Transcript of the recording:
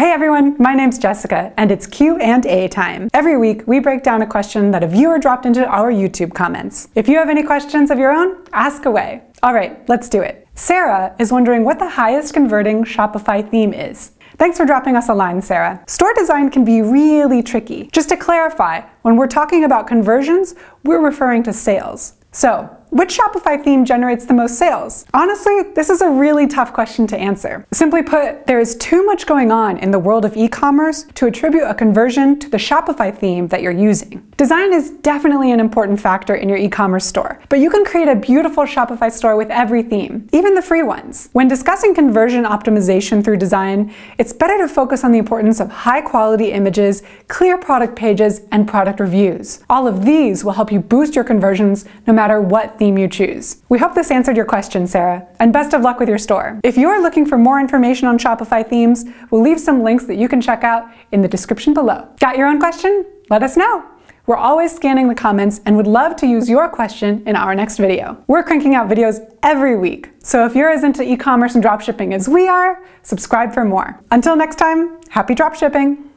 Hey everyone, my name's Jessica, and it's Q&A time. Every week, we break down a question that a viewer dropped into our YouTube comments. If you have any questions of your own, ask away. All right, let's do it. Sarah is wondering what the highest converting Shopify theme is. Thanks for dropping us a line, Sarah. Store design can be really tricky. Just to clarify, when we're talking about conversions, we're referring to sales. So, which Shopify theme generates the most sales? Honestly, this is a really tough question to answer. Simply put, there is too much going on in the world of e-commerce to attribute a conversion to the Shopify theme that you're using. Design is definitely an important factor in your e-commerce store, but you can create a beautiful Shopify store with every theme, even the free ones. When discussing conversion optimization through design, it's better to focus on the importance of high-quality images, clear product pages, and product reviews. All of these will help you boost your conversions no matter what theme you choose. We hope this answered your question, Sarah, and best of luck with your store. If you're looking for more information on Shopify themes, we'll leave some links that you can check out in the description below. Got your own question? Let us know. We're always scanning the comments and would love to use your question in our next video. We're cranking out videos every week, so if you're as into e-commerce and dropshipping as we are, subscribe for more. Until next time, happy dropshipping!